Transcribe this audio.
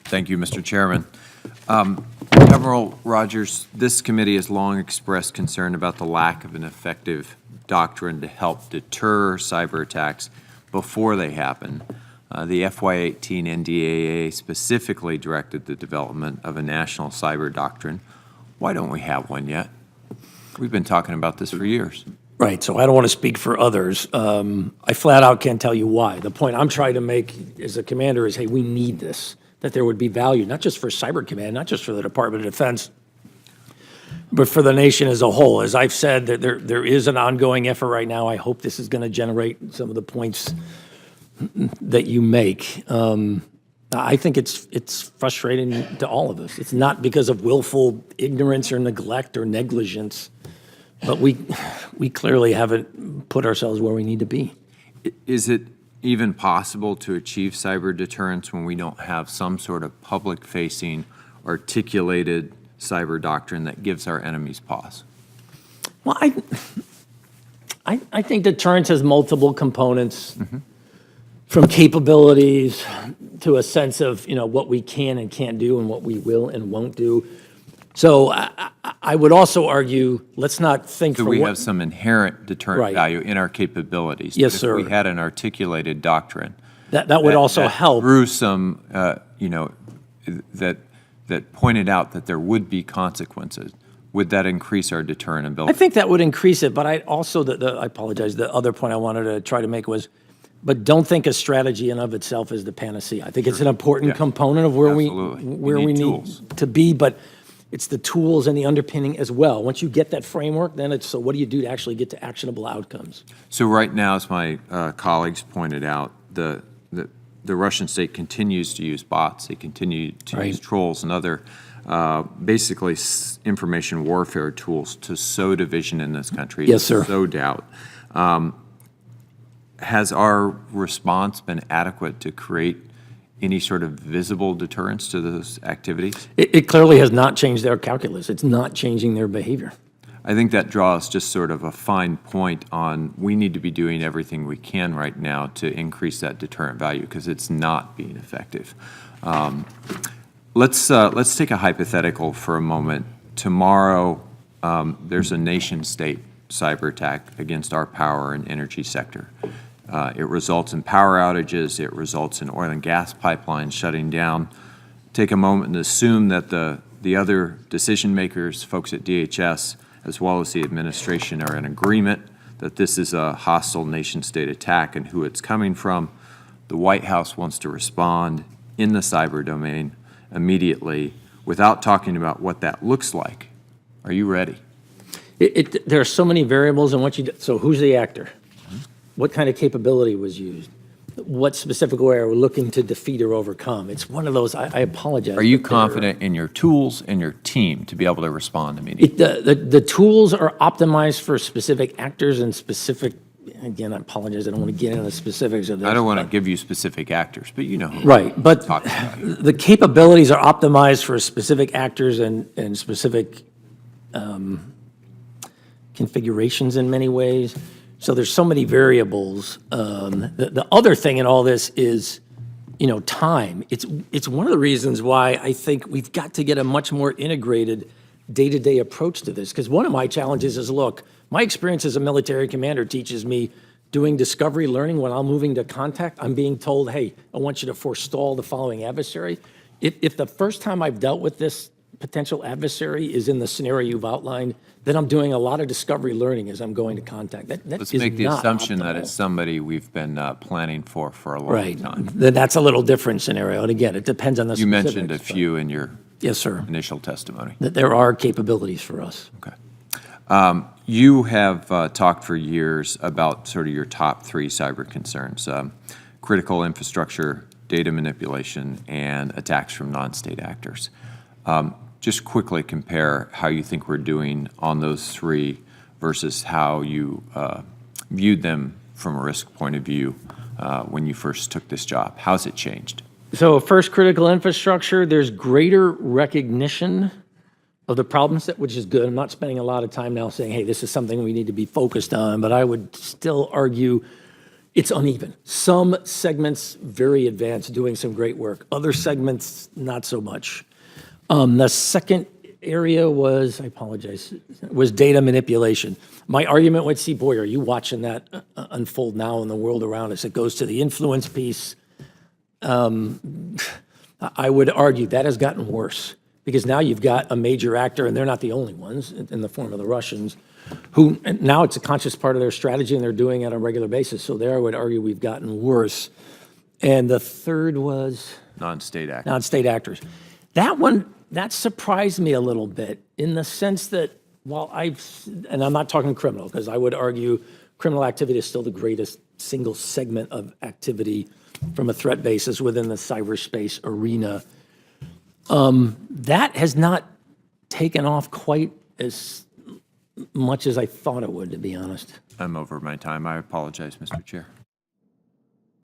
Thank you, Mr. Chairman. Admiral Rogers, this committee has long expressed concern about the lack of an effective doctrine to help deter cyber attacks before they happen. The FY18 NDAA specifically directed the development of a national cyber doctrine. Why don't we have one yet? We've been talking about this for years. Right, so I don't want to speak for others. I flat out can't tell you why. The point I'm trying to make as a commander is, hey, we need this, that there would be value, not just for Cyber Command, not just for the Department of Defense, but for the nation as a whole. As I've said, that there is an ongoing effort right now. I hope this is going to generate some of the points that you make. I think it's frustrating to all of us. It's not because of willful ignorance or neglect or negligence, but we clearly haven't put ourselves where we need to be. Is it even possible to achieve cyber deterrence when we don't have some sort of public-facing, articulated cyber doctrine that gives our enemies pause? Well, I think deterrence has multiple components, from capabilities to a sense of what we can and can't do and what we will and won't do. So I would also argue, let's not think. So we have some inherent deterrent value in our capabilities. Yes, sir. If we had an articulated doctrine that would also help through some that pointed out that there would be consequences. Would that increase our deterrent ability? I think that would increase it, but I also I apologize. The other point I wanted to try to make was, but don't think a strategy in of itself is the panacea. I think it's an important component of where we need to be, but it's the tools and the underpinning as well. Once you get that framework, then it's, so what do you do to actually get to actionable outcomes? So right now, as my colleagues pointed out, the Russian state continues to use bots. They continue to use trolls and other basically information warfare tools to sow division in this country. Yes, sir. Sow doubt. Has our response been adequate to create any sort of visible deterrence to those activities? It clearly has not changed their calculus. It's not changing their behavior. I think that draws just sort of a fine point on we need to be doing everything we can right now to increase that deterrent value because it's not being effective. Let's take a hypothetical for a moment. Tomorrow, there's a nation-state cyber attack against our power and energy sector. It results in power outages. It results in oil and gas pipelines shutting down. Take a moment and assume that the other decision makers, folks at DHS, as well as the administration, are in agreement that this is a hostile nation-state attack and who it's coming from. The White House wants to respond in the cyber domain immediately without talking about what that looks like. Are you ready? There are so many variables in what you do. So who's the actor? What kind of capability was used? What specific way are we looking to defeat or overcome? It's one of those, I apologize. Are you confident in your tools and your team to be able to respond immediately? The tools are optimized for specific actors and specific, again, I apologize, I don't want to get into the specifics of this. I don't want to give you specific actors, but you know who right, but talking about here. The capabilities are optimized for specific actors and specific configurations in many ways. So there's so many variables. The other thing in all this is, time. It's one of the reasons why I think we've got to get a much more integrated day-to-day approach to this. Because one of my challenges is, look, my experience as a military commander teaches me doing discovery learning when I'm moving to contact, I'm being told, hey, I want you to forestall the following adversary. If the first time I've dealt with this potential adversary is in the scenario you've outlined, then I'm doing a lot of discovery learning as I'm going to contact. Let's make the assumption that it's somebody we've been planning for a long time. Then that's a little different scenario. And again, it depends on the You specifics. mentioned a few in your yes, sir. initial testimony. That there are capabilities for us. Okay. You have talked for years about sort of your top three cyber concerns, critical infrastructure, data manipulation, and attacks from non-state actors. Just quickly compare how you think we're doing on those three versus how you viewed them from a risk point of view when you first took this job. How's it changed? So first, critical infrastructure, there's greater recognition of the problem set, which is good. I'm not spending a lot of time now saying, hey, this is something we need to be focused on, but I would still argue It's uneven. Some segments very advanced, doing some great work. Other segments, not so much. The second area was, I apologize, was data manipulation. My argument would see, boy, are you watching that unfold now in the world around us? It goes to the influence piece. I would argue that has gotten worse because now you've got a major actor, and they're not the only ones in the form of the Russians, who now it's a conscious part of their strategy and they're doing it on a regular basis. So there I would argue we've gotten worse. And the third was? Non-state actors. Non-state actors. That one, that surprised me a little bit in the sense that while and I'm not talking criminal, because I would argue criminal activity is still the greatest single segment of activity from a threat basis within the cyberspace arena. That has not taken off quite as much as I thought it would, to be honest. I'm over my time. I apologize, Mr. Chair.